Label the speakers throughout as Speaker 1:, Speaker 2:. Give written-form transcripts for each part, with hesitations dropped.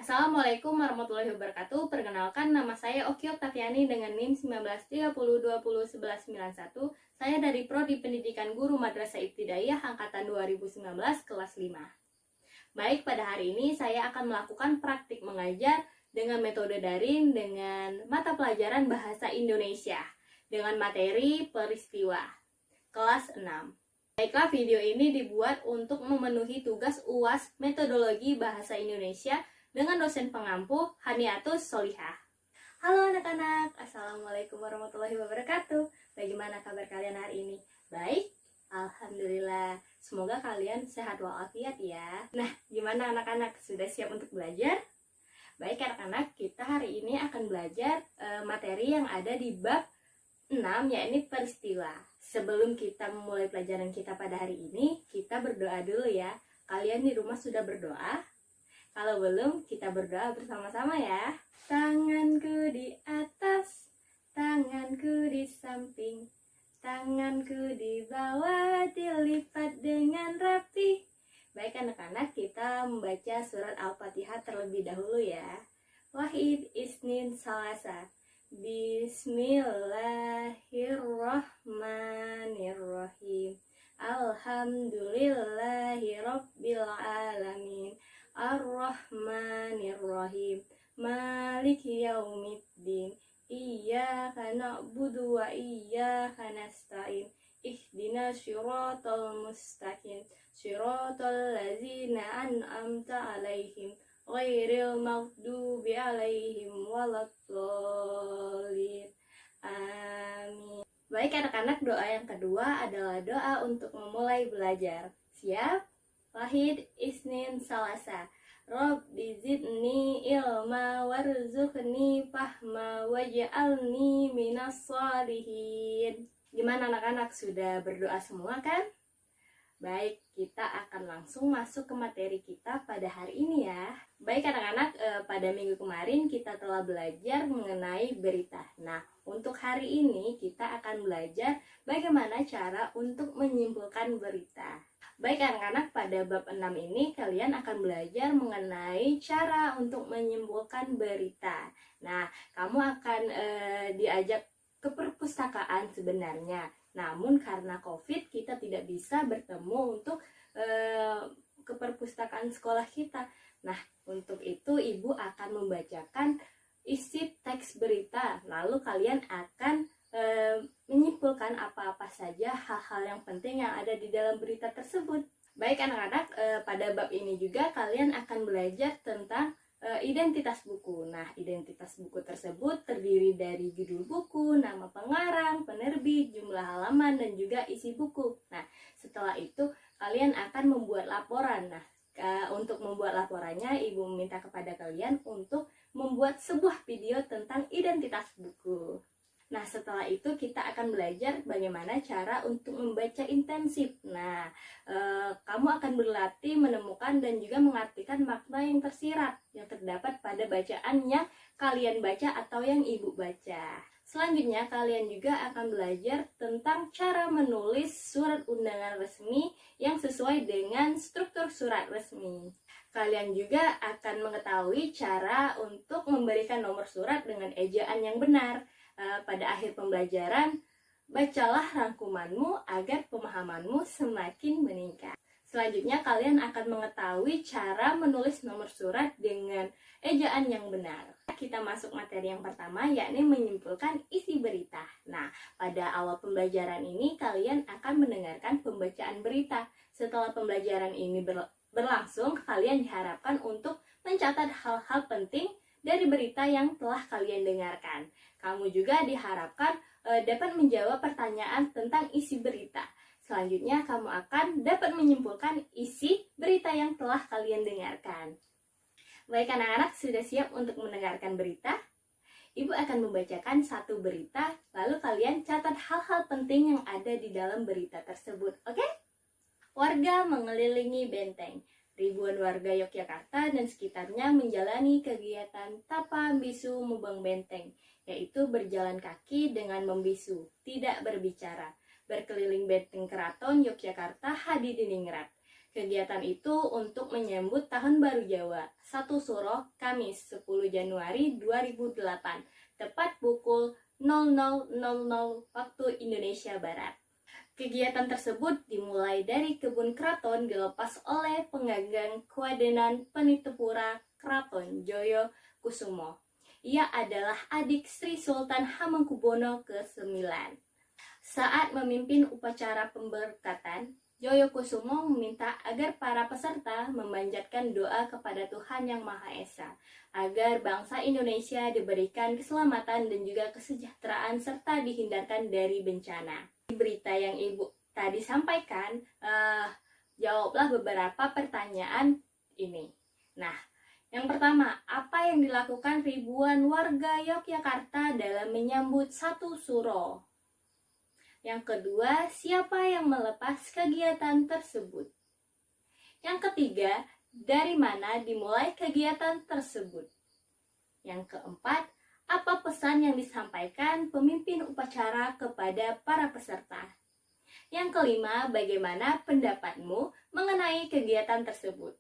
Speaker 1: Assalamualaikum warahmatullahi wabarakatuh. Perkenalkan, nama saya Oki Oktaviani dengan NIM 1930201191. Saya dari Prodi Pendidikan Guru Madrasah Ibtidaiyah angkatan 2019 kelas 5. Baik, pada hari ini saya akan melakukan praktik mengajar dengan metode daring dengan mata pelajaran Bahasa Indonesia dengan materi peristiwa kelas 6. Baiklah, video ini dibuat untuk memenuhi tugas UAS Metodologi Bahasa Indonesia dengan dosen pengampu Haniatus Solihah. Halo anak-anak, Assalamualaikum warahmatullahi wabarakatuh. Bagaimana kabar kalian hari ini? Baik? Alhamdulillah. Semoga kalian sehat walafiat ya. Nah, gimana anak-anak? Sudah siap untuk belajar? Baik anak-anak, kita hari ini akan belajar materi yang ada di bab 6, yakni peristiwa. Sebelum kita memulai pelajaran kita pada hari ini, kita berdoa dulu ya. Kalian di rumah sudah berdoa? Kalau belum, kita berdoa bersama-sama ya. Tanganku di atas, tanganku di samping, tanganku di bawah, dilipat dengan rapi. Baik anak-anak, kita membaca surat Al-Fatihah terlebih dahulu ya. Wahid, Isnin, Salasa. Bismillahirrahmanirrahim. Alhamdulillahirrabbilalamin. Ar-Rahmanir-Rahim. Maliki yaumiddin. Iyyaka na'budu wa iyyaka nasta'in. Ihdinas syiratal mustaqim. Syiratal ladzina an'amta 'alaihim ghairil maghdubi 'alaihim waladdallin. Amin. Baik anak-anak, doa yang kedua adalah doa untuk memulai belajar. Siap? Wahid, Isnin, Salasa. Rabbi zidni ilma warzuqni fahma waj'alni minas sholihin. Gimana anak-anak, sudah berdoa semua kan? Baik, kita akan langsung masuk ke materi kita pada hari ini ya. Baik anak-anak, pada minggu kemarin kita telah belajar mengenai berita. Nah, untuk hari ini kita akan belajar bagaimana cara untuk menyimpulkan berita. Baik anak-anak, pada bab 6 ini kalian akan belajar mengenai cara untuk menyimpulkan berita. Nah, kamu akan diajak ke perpustakaan sebenarnya. Namun karena COVID kita tidak bisa bertemu untuk ke perpustakaan sekolah kita. Nah, untuk itu ibu akan membacakan isi teks berita. Lalu kalian akan menyimpulkan apa-apa saja hal-hal yang penting yang ada di dalam berita tersebut. Baik anak-anak, pada bab ini juga kalian akan belajar tentang identitas buku. Nah, identitas buku tersebut terdiri dari judul buku, nama pengarang, penerbit, jumlah halaman, dan juga isi buku. Nah, setelah itu kalian akan membuat laporan. Nah, untuk membuat laporannya, ibu meminta kepada kalian untuk membuat sebuah video tentang identitas buku. Nah, setelah itu kita akan belajar bagaimana cara untuk membaca intensif. Nah, kamu akan berlatih menemukan dan juga mengartikan makna yang tersirat yang terdapat pada bacaan yang kalian baca atau yang ibu baca. Selanjutnya, kalian juga akan belajar tentang cara menulis surat undangan resmi yang sesuai dengan struktur surat resmi. Kalian juga akan mengetahui cara untuk memberikan nomor surat dengan ejaan yang benar. Pada akhir pembelajaran, bacalah rangkumanmu agar pemahamanmu semakin meningkat. Selanjutnya, kalian akan mengetahui cara menulis nomor surat dengan ejaan yang benar. Kita masuk materi yang pertama, yakni menyimpulkan isi berita. Nah, pada awal pembelajaran ini, kalian akan mendengarkan pembacaan berita. Setelah pembelajaran ini berlangsung, kalian diharapkan untuk mencatat hal-hal penting dari berita yang telah kalian dengarkan. Kamu juga diharapkan dapat menjawab pertanyaan tentang isi berita. Selanjutnya, kamu akan dapat menyimpulkan isi berita yang telah kalian dengarkan. Baik anak-anak, sudah siap untuk mendengarkan berita? Ibu akan membacakan satu berita, lalu kalian catat hal-hal penting yang ada di dalam berita tersebut. Oke? Warga mengelilingi benteng. Ribuan warga Yogyakarta dan sekitarnya menjalani kegiatan tapa bisu mubeng benteng, yaitu berjalan kaki dengan membisu, tidak berbicara, berkeliling benteng keraton Yogyakarta Hadiningrat. Kegiatan itu untuk menyambut Tahun Baru Jawa, 1 Suro, Kamis 10 Januari 2008, tepat pukul 00.00 waktu Indonesia Barat. Kegiatan tersebut dimulai dari kebun keraton dilepas oleh penggagang Kuadenan Penitepura Keraton Joyo Kusumo. Ia adalah adik Sri Sultan Hamengkubuwono ke-9. Saat memimpin upacara pemberkatan, Joyo Kusumo meminta agar para peserta memanjatkan doa kepada Tuhan Yang Maha Esa, agar bangsa Indonesia diberikan keselamatan dan juga kesejahteraan serta dihindarkan dari bencana. Di berita yang Ibu tadi sampaikan, jawablah beberapa pertanyaan ini. Nah, yang pertama, apa yang dilakukan ribuan warga Yogyakarta dalam menyambut 1 Suro? Yang kedua, siapa yang melepas kegiatan tersebut? Yang ketiga, dari mana dimulai kegiatan tersebut? Yang keempat, apa pesan yang disampaikan pemimpin upacara kepada para peserta? Yang kelima, bagaimana pendapatmu mengenai kegiatan tersebut?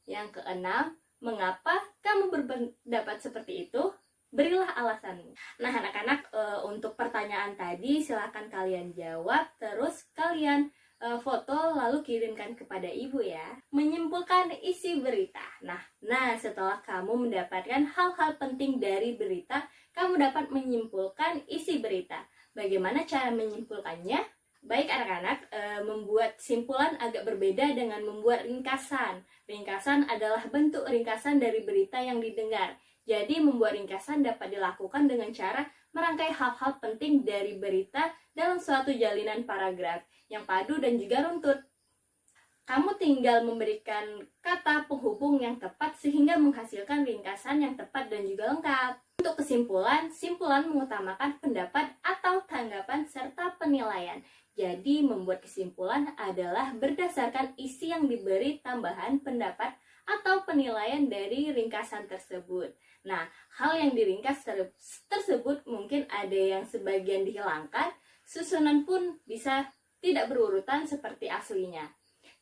Speaker 1: Yang keenam, mengapa kamu berpendapat seperti itu? Berilah alasanmu. Nah, anak-anak, untuk pertanyaan tadi silahkan kalian jawab, terus kalian foto lalu kirimkan kepada ibu ya. Menyimpulkan isi berita. Nah, setelah kamu mendapatkan hal-hal penting dari berita, kamu dapat menyimpulkan isi berita. Bagaimana cara menyimpulkannya? Baik anak-anak, membuat kesimpulan agak berbeda dengan membuat ringkasan. Ringkasan adalah bentuk ringkasan dari berita yang didengar. Jadi membuat ringkasan dapat dilakukan dengan cara merangkai hal-hal penting dari berita dalam suatu jalinan paragraf yang padu dan juga runtut. Kamu tinggal memberikan kata penghubung yang tepat sehingga menghasilkan ringkasan yang tepat dan juga lengkap. Untuk kesimpulan, simpulan mengutamakan pendapat atau tanggapan serta penilaian. Jadi membuat kesimpulan adalah berdasarkan isi yang diberi tambahan pendapat atau penilaian dari ringkasan tersebut. Nah, hal yang diringkas tersebut mungkin ada yang sebagian dihilangkan, susunan pun bisa tidak berurutan seperti aslinya.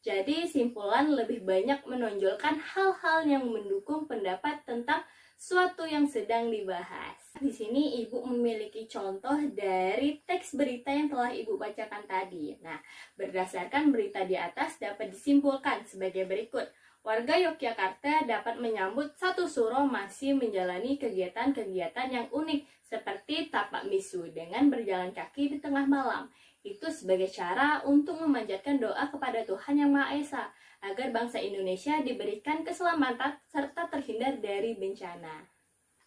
Speaker 1: Jadi, simpulan lebih banyak menonjolkan hal-hal yang mendukung pendapat tentang suatu yang sedang dibahas. Di sini Ibu memiliki contoh dari teks berita yang telah Ibu bacakan tadi. Nah, berdasarkan berita di atas dapat disimpulkan sebagai berikut. Warga Yogyakarta dapat menyambut 1 Suro masih menjalani kegiatan-kegiatan yang unik seperti tapak misu dengan berjalan kaki di tengah malam. Itu sebagai cara untuk memanjatkan doa kepada Tuhan Yang Maha Esa agar bangsa Indonesia diberikan keselamatan serta terhindar dari bencana.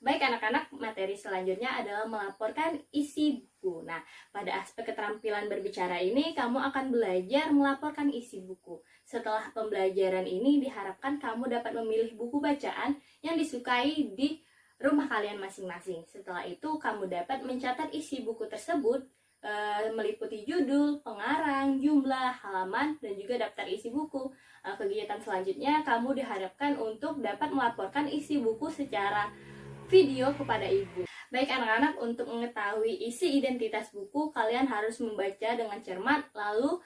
Speaker 1: Baik anak-anak, materi selanjutnya adalah melaporkan isi buku. Nah, pada aspek keterampilan berbicara ini, kamu akan belajar melaporkan isi buku. Setelah pembelajaran ini, diharapkan kamu dapat memilih buku bacaan yang disukai di rumah kalian masing-masing. Setelah itu, kamu dapat mencatat isi buku tersebut, meliputi judul, pengarang, jumlah, halaman, dan juga daftar isi buku. Kegiatan selanjutnya, kamu diharapkan untuk dapat melaporkan isi buku secara video kepada ibu. Baik anak-anak, untuk mengetahui isi identitas buku, kalian harus membaca dengan cermat, lalu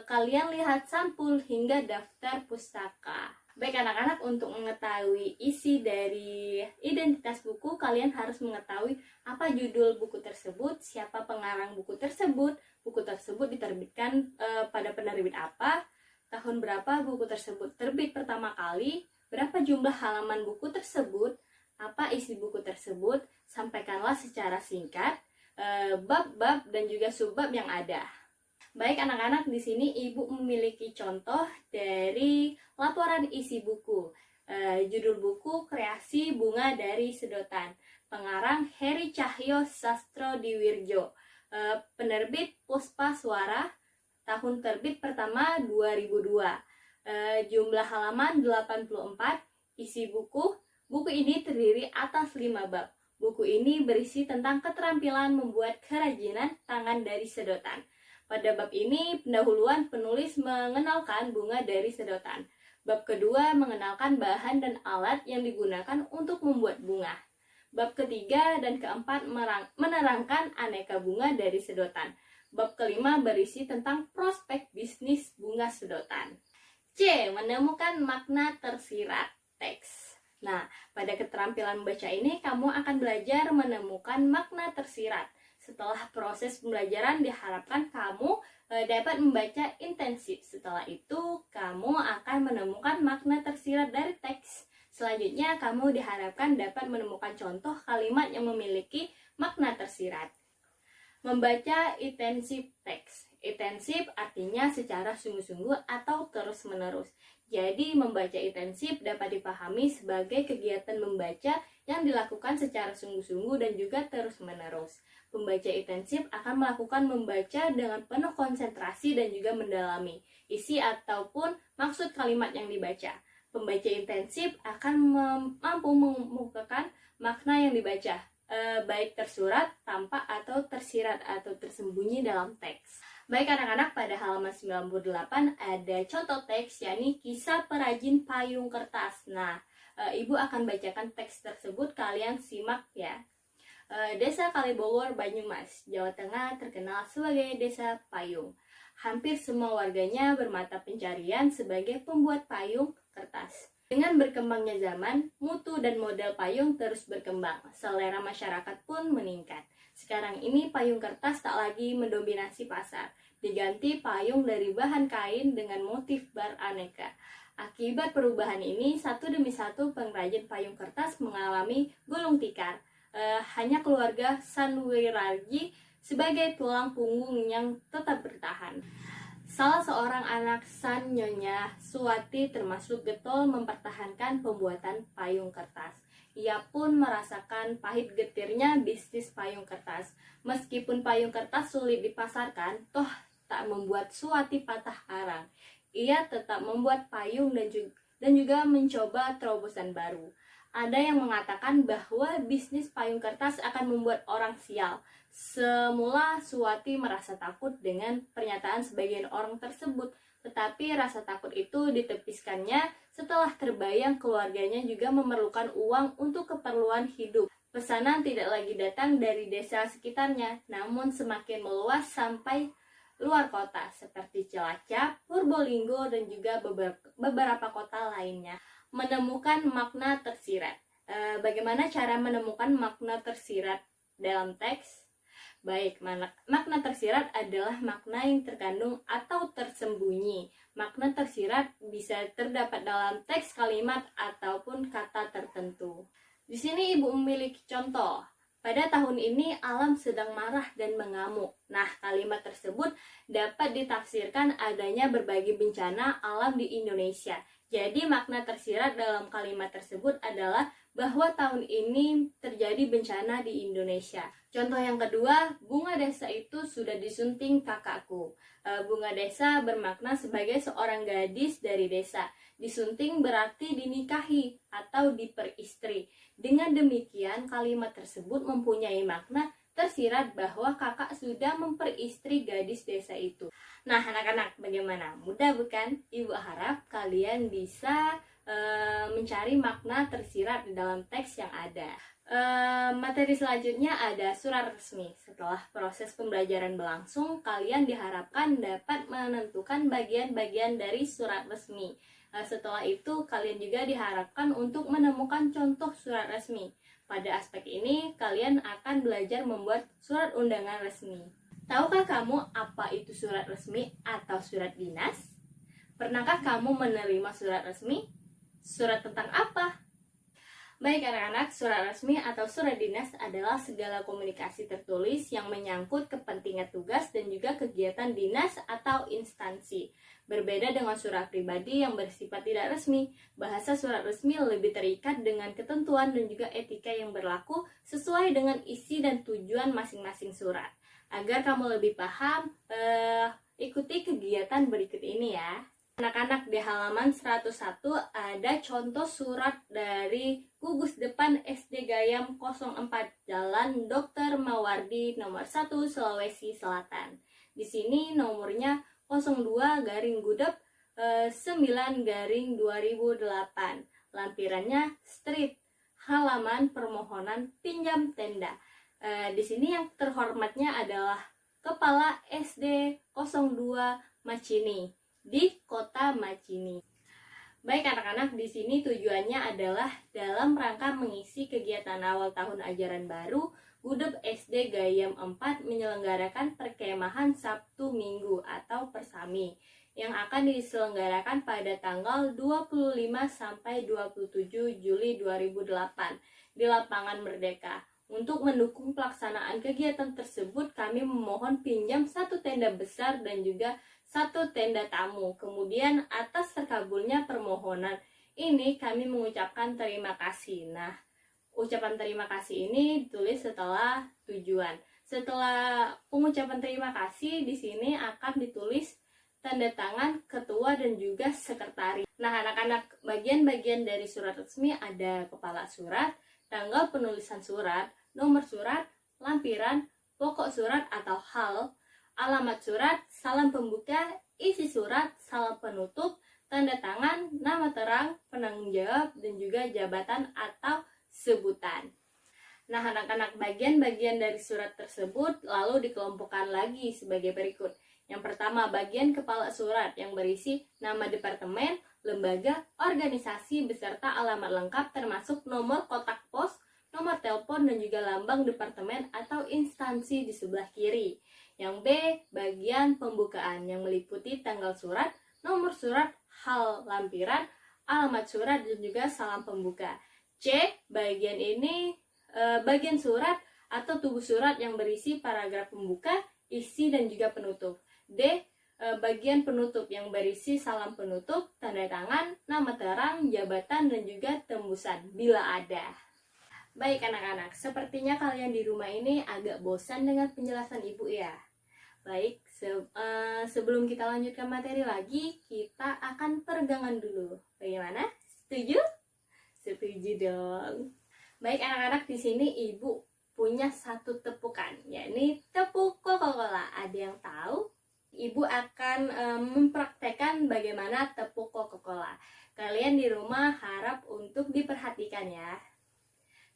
Speaker 1: kalian lihat sampul hingga daftar pustaka. Baik anak-anak, untuk mengetahui isi dari identitas buku, kalian harus mengetahui apa judul buku tersebut, siapa pengarang buku tersebut diterbitkan pada penerbit apa, tahun berapa buku tersebut terbit pertama kali, berapa jumlah halaman buku tersebut, apa isi buku tersebut, sampaikanlah secara singkat, bab-bab dan juga subbab yang ada. Baik anak-anak, di sini Ibu memiliki contoh dari laporan isi buku. Judul buku Kreasi Bunga dari Sedotan. Pengarang Heri Cahyo Sastro-Diwirjo. Penerbit Puspa Suara. Tahun terbit pertama 2002. Jumlah halaman 84. Isi buku. Buku ini terdiri atas 5 bab. Buku ini berisi tentang keterampilan membuat kerajinan tangan dari sedotan. Pada bab ini, pendahuluan penulis mengenalkan bunga dari sedotan. Bab kedua mengenalkan bahan dan alat yang digunakan untuk membuat bunga. Bab ketiga dan keempat menerangkan aneka bunga dari sedotan. Bab kelima berisi tentang prospek bisnis bunga sedotan. C. Menemukan makna tersirat teks. Nah, pada keterampilan membaca ini kamu akan belajar menemukan makna tersirat. Setelah proses pembelajaran diharapkan kamu dapat membaca intensif. Setelah itu kamu akan menemukan makna tersirat dari teks. Selanjutnya kamu diharapkan dapat menemukan contoh kalimat yang memiliki makna tersirat. Membaca intensif teks. Intensif artinya secara sungguh-sungguh atau terus-menerus. Jadi membaca intensif dapat dipahami sebagai kegiatan membaca yang dilakukan secara sungguh-sungguh dan juga terus-menerus. Pembaca intensif akan melakukan membaca dengan penuh konsentrasi dan juga mendalami isi ataupun maksud kalimat yang dibaca. Pembaca intensif akan mampu mengemukakan makna yang dibaca, baik tersurat, tampak, atau tersirat atau tersembunyi dalam teks. Baik anak-anak, pada halaman 98 ada contoh teks, yakni kisah perajin payung kertas. Nah, Ibu akan bacakan teks tersebut, kalian simak ya. Desa Kalibogor, Banyumas, Jawa Tengah terkenal sebagai desa payung. Hampir semua warganya bermata pencarian sebagai pembuat payung kertas. Dengan berkembangnya zaman, mutu dan model payung terus berkembang. Selera masyarakat pun meningkat. Sekarang ini payung kertas tak lagi mendominasi pasar. Diganti payung dari bahan kain dengan motif beraneka. Akibat perubahan ini, satu demi satu pengrajin payung kertas mengalami gulung tikar. Hanya keluarga Sanwirarji sebagai tulang punggung yang tetap bertahan. Salah seorang anak San, Nyonya Suwati, termasuk getol mempertahankan pembuatan payung kertas. Ia pun merasakan pahit getirnya bisnis payung kertas. Meskipun payung kertas sulit dipasarkan, toh tak membuat Suwati patah arang. Ia tetap membuat payung dan juga mencoba terobosan baru. Ada yang mengatakan bahwa bisnis payung kertas akan membuat orang sial. Semula Suwati merasa takut dengan pernyataan sebagian orang tersebut, tetapi rasa takut itu ditepiskannya setelah terbayang keluarganya juga memerlukan uang untuk keperluan hidup. Pesanan tidak lagi datang dari desa sekitarnya, namun semakin meluas sampai luar kota seperti Cilacap, Purbolinggo, dan juga beberapa kota lainnya. Menemukan makna tersirat. Bagaimana cara menemukan makna tersirat dalam teks? Baik, makna tersirat adalah makna yang terkandung atau tersembunyi. Makna tersirat bisa terdapat dalam teks kalimat ataupun kata tertentu. Di sini Ibu memiliki contoh. Pada tahun ini alam sedang marah dan mengamuk. Nah, kalimat tersebut dapat ditafsirkan adanya berbagai bencana alam di Indonesia. Jadi makna tersirat dalam kalimat tersebut adalah bahwa tahun ini terjadi bencana di Indonesia. Contoh yang kedua, bunga desa itu sudah disunting kakakku. Bunga desa bermakna sebagai seorang gadis dari desa. Disunting berarti dinikahi atau diperistri. Dengan demikian, kalimat tersebut mempunyai makna tersirat bahwa kakak sudah memperistri gadis desa itu. Nah, anak-anak, bagaimana? Mudah bukan? Ibu harap kalian bisa mencari makna tersirat di dalam teks yang ada. Materi selanjutnya ada surat resmi. Setelah proses pembelajaran berlangsung, kalian diharapkan dapat menentukan bagian-bagian dari surat resmi. Setelah itu, kalian juga diharapkan untuk menemukan contoh surat resmi. Pada aspek ini, kalian akan belajar membuat surat undangan resmi. Tahukah kamu apa itu surat resmi atau surat dinas? Pernahkah kamu menerima surat resmi? Surat tentang apa? Baik anak-anak, surat resmi atau surat dinas adalah segala komunikasi tertulis yang menyangkut kepentingan tugas dan juga kegiatan dinas atau instansi. Berbeda dengan surat pribadi yang bersifat tidak resmi, bahasa surat resmi lebih terikat dengan ketentuan dan juga etika yang berlaku sesuai dengan isi dan tujuan masing-masing surat. Agar kamu lebih paham, ikuti kegiatan berikut ini ya. Anak-anak, di halaman 101 ada contoh surat dari gugus depan SD Gayam 04 Jalan Dr. Mawardi nomor 1 Sulawesi Selatan. Di sini nomornya 02/Gudep 9/2008. Lampirannya street. Halaman permohonan pinjam tenda. Di sini yang terhormatnya adalah Kepala SD 02 Macini. di Kota Macini. Baik anak-anak, di sini tujuannya adalah dalam rangka mengisi kegiatan awal tahun ajaran baru, Gudeb SD Gayam 4 menyelenggarakan perkemahan Sabtu Minggu atau Persami yang akan diselenggarakan pada tanggal 25 sampai 27 Juli 2008 di Lapangan Merdeka. Untuk mendukung pelaksanaan kegiatan tersebut, kami memohon pinjam satu tenda besar dan juga satu tenda tamu. Kemudian atas terkabulnya permohonan ini kami mengucapkan terima kasih. Nah, ucapan terima kasih ini ditulis setelah tujuan. Setelah pengucapan terima kasih, di sini akan ditulis tanda tangan ketua dan juga sekretaris. Nah, anak-anak, bagian-bagian dari surat resmi ada kepala surat, tanggal penulisan surat, nomor surat, lampiran, pokok surat atau hal, alamat surat, salam pembuka, isi surat, salam penutup, tanda tangan, nama terang, penanggung jawab, dan juga jabatan atau sebutan. Nah, anak-anak, bagian-bagian dari surat tersebut lalu dikelompokkan lagi sebagai berikut. Yang pertama, bagian kepala surat yang berisi nama departemen, lembaga, organisasi, beserta alamat lengkap termasuk nomor kotak pos, nomor telepon, dan juga lambang departemen atau instansi di sebelah kiri. Yang B, bagian pembukaan yang meliputi tanggal surat, nomor surat, hal lampiran, alamat surat, dan juga salam pembuka. C, bagian ini bagian surat atau tubuh surat yang berisi paragraf pembuka, isi, dan juga penutup. D, bagian penutup yang berisi salam penutup, tanda tangan, nama terang, jabatan, dan juga tembusan bila ada. Baik anak-anak, sepertinya kalian di rumah ini agak bosan dengan penjelasan ibu ya. Baik, sebelum kita lanjutkan materi lagi, kita akan peregangan dulu. Bagaimana? Setuju? Setuju dong. Baik anak-anak, di sini ibu punya satu tepukan, yakni tepuk Coca-Cola. Ada yang tahu? Ibu akan mempraktekkan bagaimana tepuk Coca-Cola. Kalian di rumah harap untuk diperhatikan ya.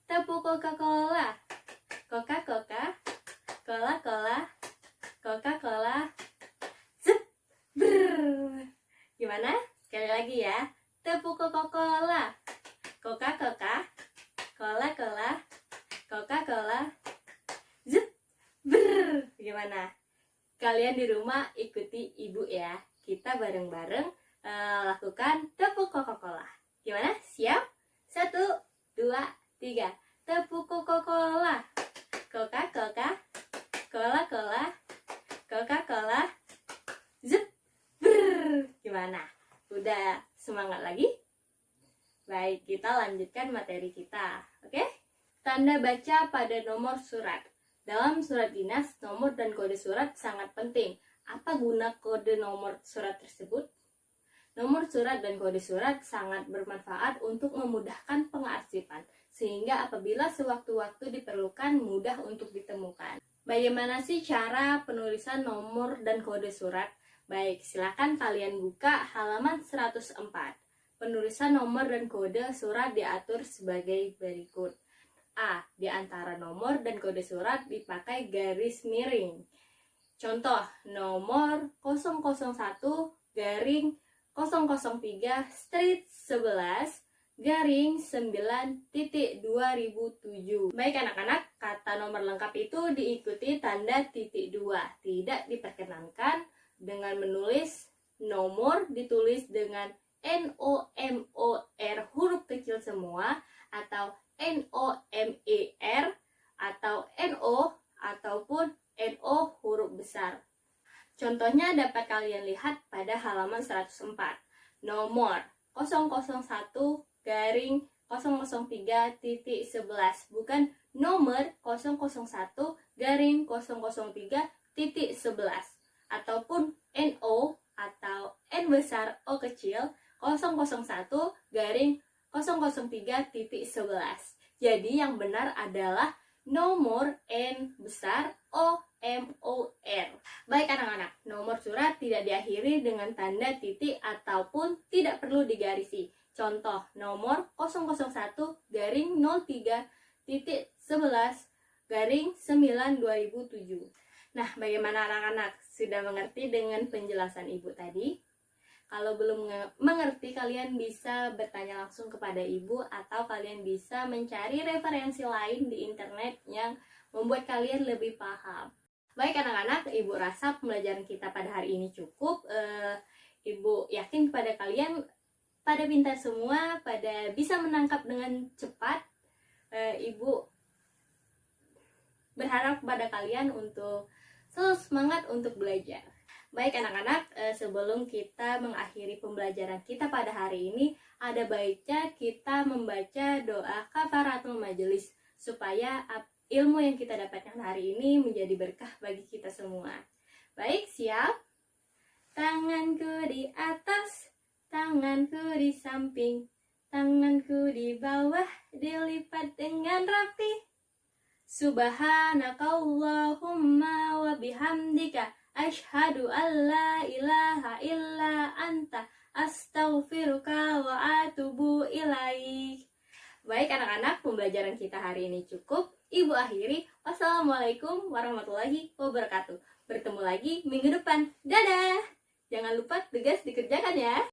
Speaker 1: Tepuk Coca-Cola, Coca-Cola, Cola-Cola, Coca-Cola, zep, brrr. Gimana? Sekali lagi ya. Tepuk Coca-Cola, Coca-Cola, Cola-Cola, Coca-Cola, zep, brrr. Gimana? Kalian di rumah ikuti ibu ya. Kita bareng-bareng lakukan tepuk Coca-Cola. Gimana? Siap? 1, 2, 3. Tepuk Coca-Cola, Coca-Cola, Cola-Cola, Coca-Cola, zep, brrr. Gimana? Udah semangat lagi? Baik, kita lanjutkan materi kita. Oke? Tanda baca pada nomor surat. Dalam surat dinas, nomor dan kode surat sangat penting. Apa guna kode nomor surat tersebut? Nomor surat dan kode surat sangat bermanfaat untuk memudahkan pengarsipan, sehingga apabila sewaktu-waktu diperlukan mudah untuk ditemukan. Bagaimana sih cara penulisan nomor dan kode surat? Baik, silakan kalian buka halaman 104. Penulisan nomor dan kode surat diatur sebagai berikut. A. Di antara nomor dan kode surat dipakai garis miring. Contoh, nomor 001 garing 003 street 11 garing 9.2007. Baik anak-anak, kata nomor lengkap itu diikuti tanda titik 2. Tidak diperkenankan dengan menulis nomor ditulis dengan NOMOR huruf kecil semua, atau NOMER, atau NO, ataupun NO huruf besar. Contohnya dapat kalian lihat pada halaman 104. Nomor 001 garing 003.11, bukan nomor 001 garing 003.11, ataupun NO atau N besar O kecil 001 garing 003.11. Jadi yang benar adalah nomor N besar O M O R. Baik anak-anak, nomor surat tidak diakhiri dengan tanda titik ataupun tidak perlu digarisi. Contoh, nomor 001 garing 03.11 garing 9/2007. Nah, bagaimana anak-anak? Sudah mengerti dengan penjelasan ibu tadi? Kalau belum mengerti, kalian bisa bertanya langsung kepada ibu, atau kalian bisa mencari referensi lain di internet yang membuat kalian lebih paham. Baik anak-anak, ibu rasa pembelajaran kita pada hari ini cukup. Ibu yakin kepada kalian pada pintar semua, pada bisa menangkap dengan cepat. Ibu berharap kepada kalian untuk selalu semangat untuk belajar. Baik anak-anak, sebelum kita mengakhiri pembelajaran kita pada hari ini, ada baiknya kita membaca doa kafaratul majelis supaya ilmu yang kita dapatkan hari ini menjadi berkah bagi kita semua. Baik, siap? Tanganku di atas, tanganku di samping, tanganku di bawah, dilipat dengan rapi. Subhanakallahumma wa bihamdika asyhadu an la ilaha illa anta astaghfiruka wa atubu ilaik. Baik anak-anak, pembelajaran kita hari ini cukup. Ibu akhiri. Wassalamualaikum warahmatullahi wabarakatuh. Bertemu lagi minggu depan. Dadah. Jangan lupa tugas dikerjakan ya.